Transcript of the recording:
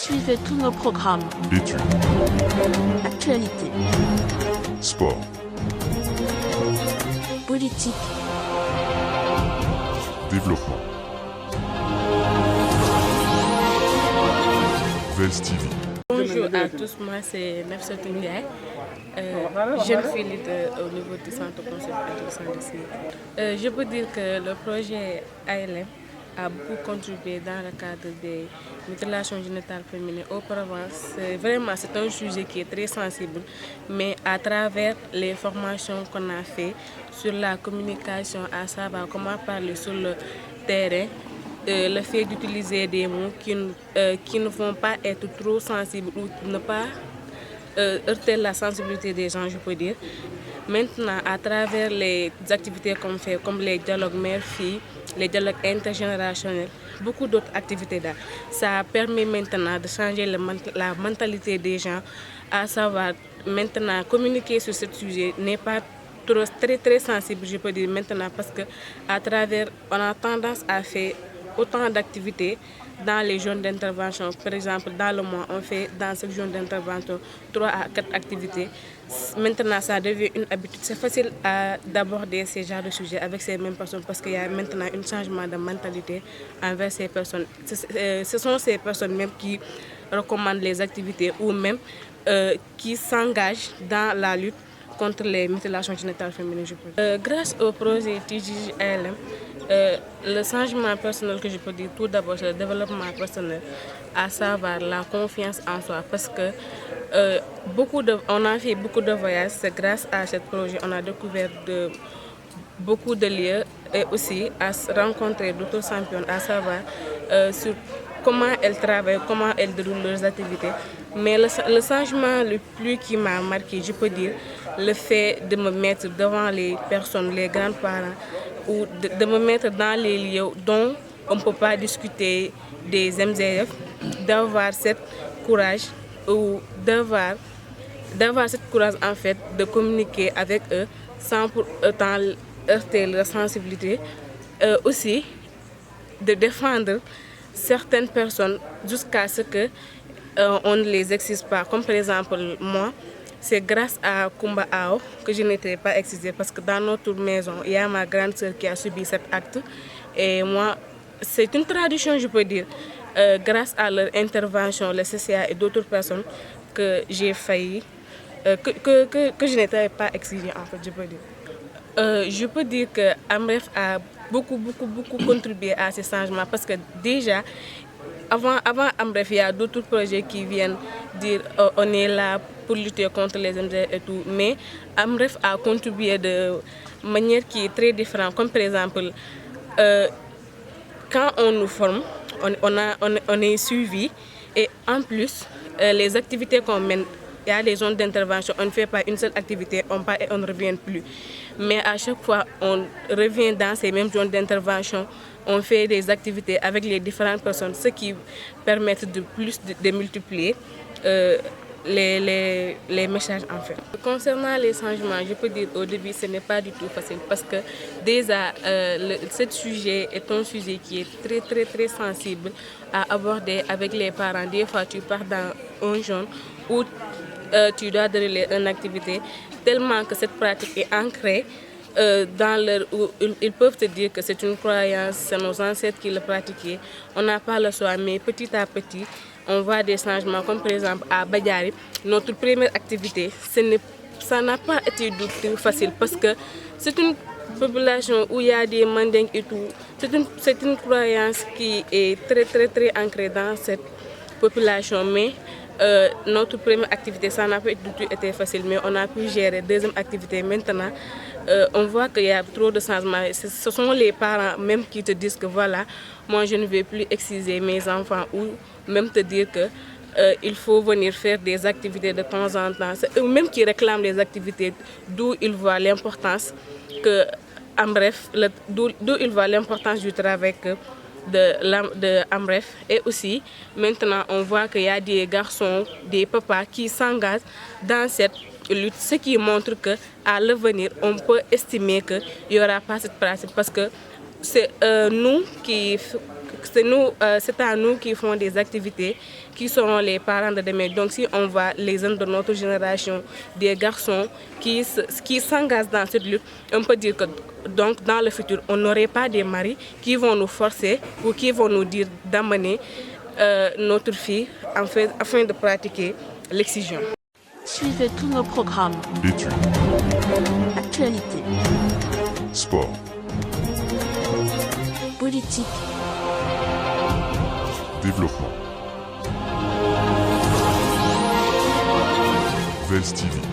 Suivez tous nos programmes. Études, Actualité, sport, politique, développement. VELS TV. Bonjour à tous, moi c'est Nafsa Ndiaye, jeune fille leader au niveau du centre concept intéressant de Sénégal. Je peux dire que le projet ALM a beaucoup contribué dans le cadre des mutilations génitales féminines. Auparavant, c'est un sujet qui est très sensible, mais à travers les formations qu'on a fait sur la communication, à savoir comment parler sur le terrain, le fait d'utiliser des mots qui ne vont pas être trop sensibles ou ne pas heurter la sensibilité des gens, je peux dire. Maintenant, à travers les activités qu'on fait, comme les dialogues mère-fille, les dialogues intergénérationnels, beaucoup d'autres activités là, ça permet maintenant de changer la mentalité des gens, à savoir maintenant communiquer sur ce sujet n'est pas très sensible, je peux dire maintenant, parce que à travers, on a tendance à faire autant d'activités dans les zones d'intervention. Par exemple, dans le mois, on fait dans cette zone d'intervention 3 à 4 activités. Maintenant, ça devient une habitude. C'est facile d'aborder ces genres de sujets avec ces mêmes personnes parce qu'il y a maintenant un changement de mentalité envers ces personnes. Ce sont ces personnes même qui recommandent les activités ou même qui s'engagent dans la lutte contre les mutilations génitales féminines. Grâce au projet TJLM, le changement personnel que je peux dire tout d'abord, c'est le développement personnel, à savoir la confiance en soi. Parce que on a fait beaucoup de voyages, c'est grâce à ce projet on a découvert beaucoup de lieux et aussi à rencontrer d'autres champions, à savoir sur comment elles travaillent, comment elles déroulent leurs activités. Mais le changement le plus qui m'a marqué, je peux dire, le fait de me mettre devant les personnes, les grands-parents, ou de me mettre dans les lieux dont on ne peut pas discuter des MZF, d'avoir cette courage ou d'avoir cette courage en fait de communiquer avec eux sans pour autant heurter leur sensibilité, aussi de défendre certaines personnes jusqu'à ce que on ne les excise pas. Comme par exemple moi, c'est grâce à Kumba Ao que je n'étais pas excisée parce que dans notre maison, il y a ma grande sœur qui a subi cet acte. Et moi, c'est une tradition, je peux dire, grâce à leur intervention, le CCA et d'autres personnes, que j'ai failli, que je n'étais pas excisée en fait, je peux dire. Je peux dire que Amref a beaucoup contribué à ces changements parce que déjà, avant Amref, il y a d'autres projets qui viennent dire on est là pour lutter contre les MZ et tout. Mais Amref a contribué de manière qui est très différente. Comme par exemple, quand on nous forme, on est suivi et en plus, les activités qu'on mène, il y a des zones d'intervention, on ne fait pas une seule activité, on part et on ne revient plus. Mais à chaque fois, on revient dans ces mêmes zones d'intervention, on fait des activités avec les différentes personnes, ce qui permet de multiplier les messages en fait. Concernant les changements, je peux dire au début ce n'est pas du tout facile parce que déjà ce sujet est un sujet qui est très sensible à aborder avec les parents. Des fois tu pars dans un zone où tu dois dérouler une activité tellement que cette pratique est ancrée dans ils peuvent te dire que c'est une croyance, c'est nos ancêtres qui le pratiquaient. On n'a pas le choix, mais petit à petit, on voit des changements, comme par exemple à Badiari, notre première activité, ça n'a pas été du tout facile parce que c'est une population où il y a des mandingues et tout. C'est une croyance qui est très ancrée dans cette population, mais notre première activité, ça n'a pas du tout été facile, mais on a pu gérer. Deuxième activité, maintenant, on voit qu'il y a trop de changements. Ce sont les parents même qui te disent que voilà, moi je ne vais plus exciser mes enfants ou même te dire que il faut venir faire des activités de temps en temps. C'est eux-mêmes qui réclament les activités, d'où ils voient l'importance que, en bref, d'où ils voient l'importance du travail de Amref. Et aussi, maintenant, on voit qu'il y a des garçons, des papas qui s'engagent dans cette lutte, ce qui montre qu'à l'avenir, on peut estimer qu'il n'y aura pas cette pratique parce que c'est nous c'est à nous qui font des activités, qui seront les parents de demain. Donc si on voit les jeunes de notre génération, des garçons qui s'engagent dans cette lutte, on peut dire que donc, dans le futur, on n'aurait pas des maris qui vont nous forcer ou qui vont nous dire d'amener notre fille afin de pratiquer l'excision. Suivez tous nos programmes. Études, Actualité, sport, politique, développement. VELS TV.